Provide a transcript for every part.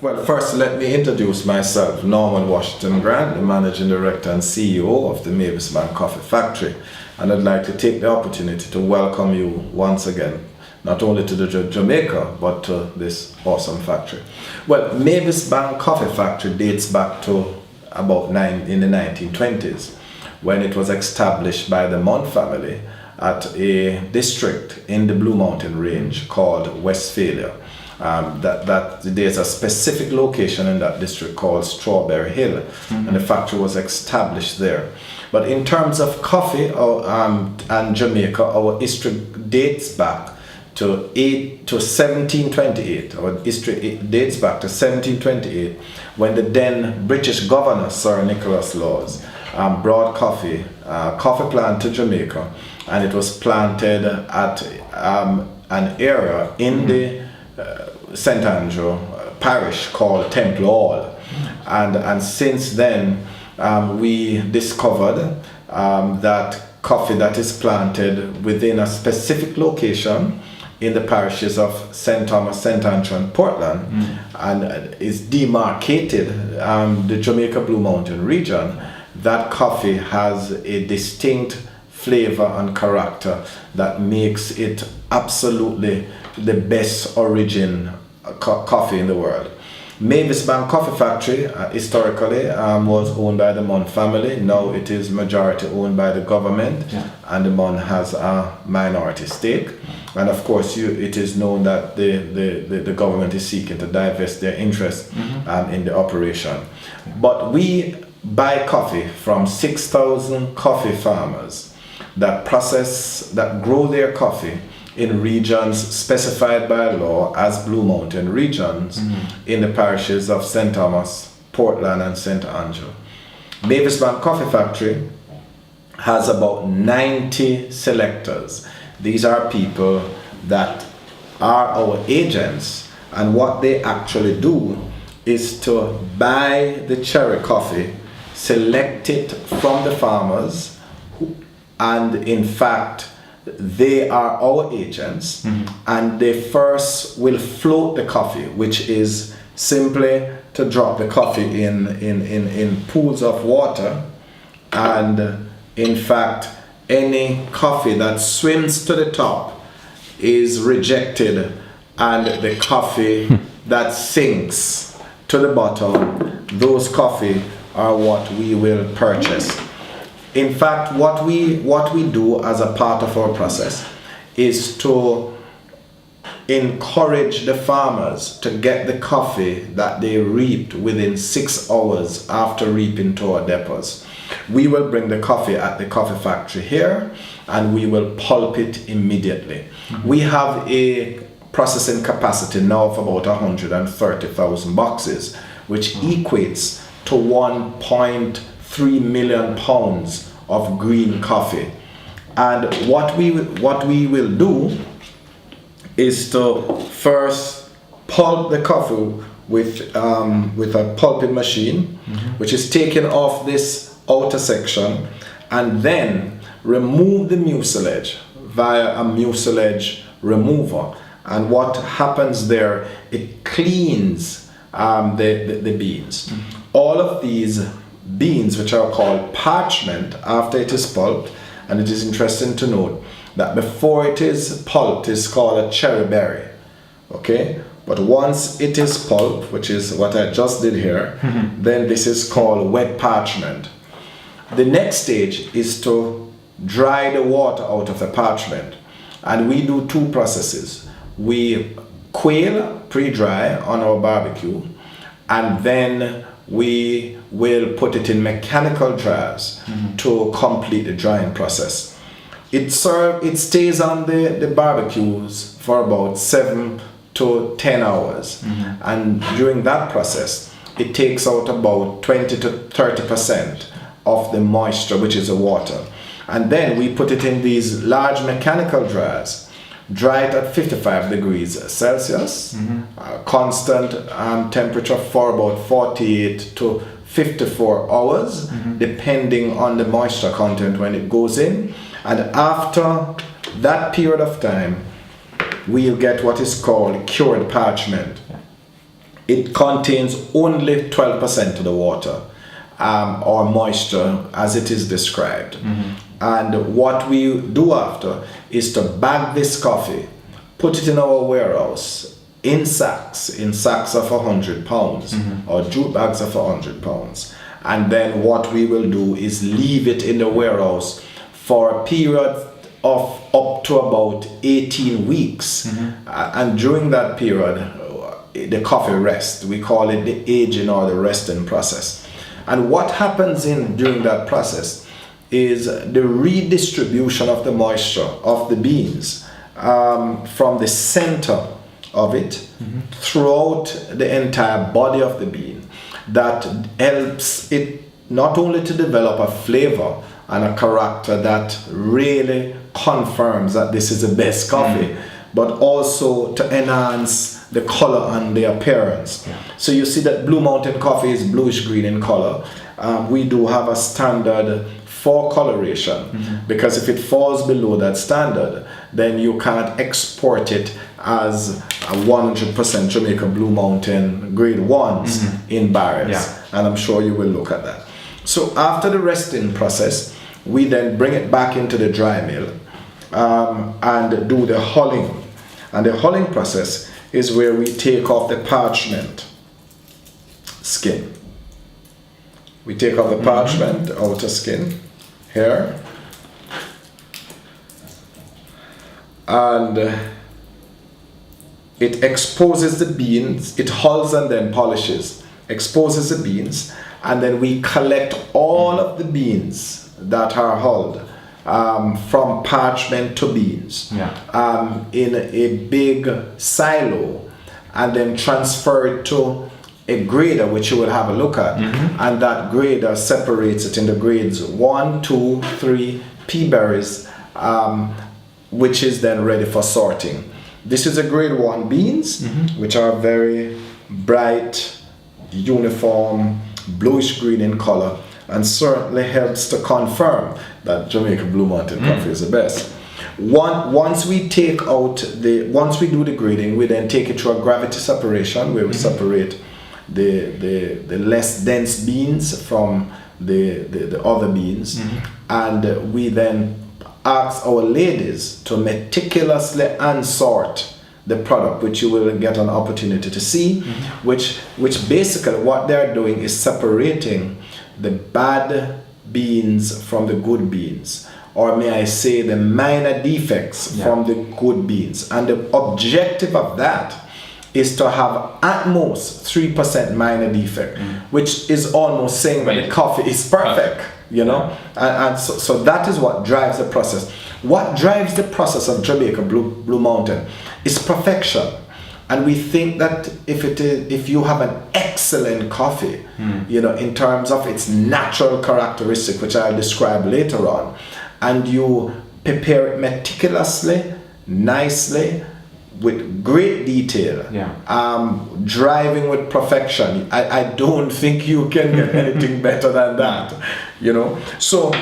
Well, first let me introduce myself, Norman Washington Grant, the Managing Director and CEO of the Mavis Bank Coffee Factory. And I'd like to take the opportunity to welcome you once again, not only to the Jamaica, but to this awesome factory. Well, Mavis Bank Coffee Factory dates back to about in the 1920s, when it was established by the Munn family at a district in the Blue Mountain Range called Westphalia. There's a specific location in that district called Strawberry Hill, and the factory was established there. But in terms of coffee and Jamaica, our history dates back to 1728. Our history dates back to 1728, when the then British governor, Sir Nicholas Laws, brought coffee plant to Jamaica, and it was planted at an area in the St. Andrew parish called Temple Hall, and since then we discovered that coffee that is planted within a specific location in the parishes of St. Thomas, St. Andrew and Portland and is demarcated the Jamaica Blue Mountain region, that coffee has a distinct flavor and character that makes it absolutely the best origin coffee in the world. Mavis Bank Coffee Factory historically was owned by the Munn family. Now it is majority owned by the government, and the Munn has a minority stake. And of course, it is known that the government is seeking to divest their interest in the operation. But we buy coffee from 6,000 coffee farmers that grow their coffee in regions specified by law as Blue Mountain regions in the parishes of St. Thomas, Portland and St. Andrew. Mavis Bank Coffee Factory has about 90 selectors. These are people that are our agents, and what they actually do is to buy the cherry coffee, select it from the farmers, and in fact they are our agents, and they first will float the coffee, which is simply to drop the coffee in pools of water, and in fact any coffee that swims to the top is rejected, and the coffee that sinks to the bottom, those coffee are what we will purchase. In fact, what we do as a part of our process is to encourage the farmers to get the coffee that they reaped within 6 hours after reaping to our depots. We will bring the coffee at the coffee factory here, and we will pulp it immediately. We have a processing capacity now of about 130,000 boxes, which equates to 1.3 million pounds of green coffee. And what we will do is to first pulp the coffee with a pulping machine, which is taken off this outer section, and then remove the mucilage via a mucilage remover. And what happens there, it cleans the beans. All of these beans, which are called parchment, after it is pulped, and it is interesting to note that before it is pulped, it's called a cherry berry, okay? But once it is pulped, which is what I just did here, then this is called wet parchment. The next stage is to dry the water out of the parchment, and we do two processes. We quail pre-dry on our barbecue, and then we will put it in mechanical dryers to complete the drying process. It stays on the barbecues for about 7 to 10 hours, and during that process it takes out about 20 to 30% of the moisture, which is the water, and then we put it in these large mechanical dryers, dry it at 55 degrees Celsius, constant temperature for about 48 to 54 hours, depending on the moisture content when it goes in. And after that period of time, we'll get what is called cured parchment. it contains only 12% of the water or moisture as it is described. And what we do after is to bag this coffee, put it in our warehouse in sacks of 100 pounds or jute bags of 100 pounds. And then what we will do is leave it in the warehouse for a period of up to about 18 weeks. And during that period, the coffee rests. We call it the aging or the resting process. And what happens during that process is the redistribution of the moisture of the beans from the center of it throughout the entire body of the bean. That helps it not only to develop a flavor and a character that really confirms that this is the best coffee, but also to enhance the color and the appearance. So you see that Blue Mountain coffee is bluish green in color. We do have a standard for coloration, because if it falls below that standard, then you can't export it as a 100% Jamaica Blue Mountain grade 1s in barrels. And I'm sure you will look at that. So after the resting process, we then bring it back into the dry mill and do the hulling. And the hulling process is where we take off the parchment skin. We take off the parchment outer skin here, and it exposes the beans. It hulls and then polishes, exposes the beans, and then we collect all of the beans that are hulled from parchment to beans in a big silo, and then transfer it to a grader, which you will have a look at, and that grader separates it into grades 1, 2, 3 pea berries, which is then ready for sorting. This is a grade 1 beans, which are very bright, uniform, bluish green in color, and certainly helps to confirm that Jamaica Blue Mountain coffee is the best. Once we do the grading, we then take it through a gravity separation, where we separate the less dense beans from the other beans, and we then ask our ladies to meticulously unsort the product, which you will get an opportunity to see, which basically what they're doing is separating the bad beans from the good beans, or may I say the minor defects from the good beans. And the objective of that is to have at most 3% minor defect, which is almost saying that the coffee is perfect, you know. And so that is what drives the process. What drives the process of Jamaica Blue Mountain is perfection. And we think that if you have an excellent coffee, you know, in terms of its natural characteristic, which I'll describe later on, and you prepare it meticulously, nicely, with great detail, driving with perfection, I don't think you can get anything better than that, you know. So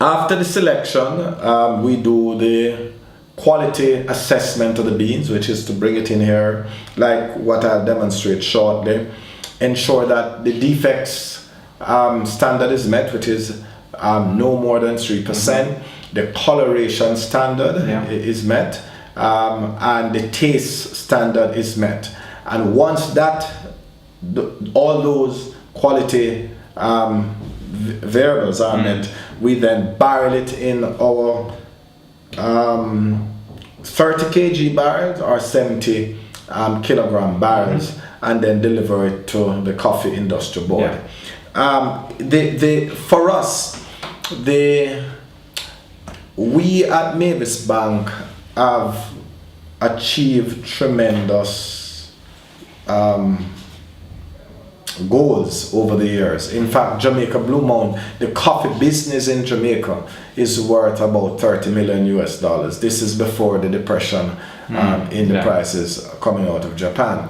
after the selection, we do the quality assessment of the beans, which is to bring it in here, like what I'll demonstrate shortly, ensure that the defects standard is met, which is no more than 3%. The coloration standard is met, and the taste standard is met. And once that, all those quality variables are met, we then barrel it in our 30 kg barrels or 70 kilogram barrels, and then deliver it to the coffee industry board. For us, we at Mavis Bank have achieved tremendous goals over the years. In fact, Jamaica Blue Mountain, the coffee business in Jamaica is worth about $30 million US. This is before the depression in the prices coming out of Japan.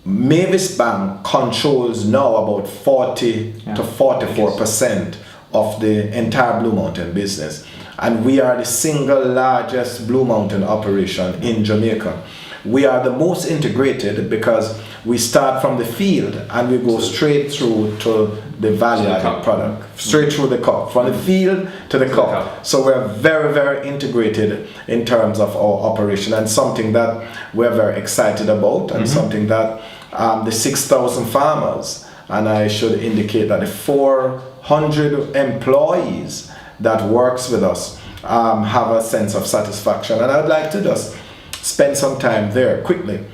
Mavis Bank controls now about 40 to 44% of the entire Blue Mountain business, and we are the single largest Blue Mountain operation in Jamaica. we are the most integrated because we start from the field and we go straight through to the value-added product, straight through the cup, from the field to the cup. So we're very, very integrated in terms of our operation, and something that we're very excited about, and something that the 6,000 farmers, and I should indicate that the 400 employees that works with us have a sense of satisfaction. And I'd like to just spend some time there quickly.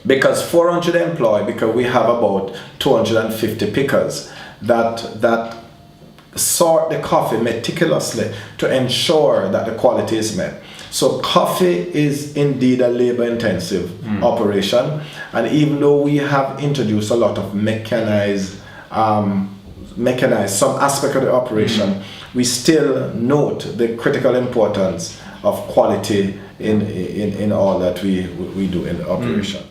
Because 400 employees, because we have about 250 pickers that sort the coffee meticulously to ensure that the quality is met. So coffee is indeed a labor-intensive operation, and even though we have introduced a lot of mechanized some aspect of the operation, we still note the critical importance of quality in all that we do in the operation.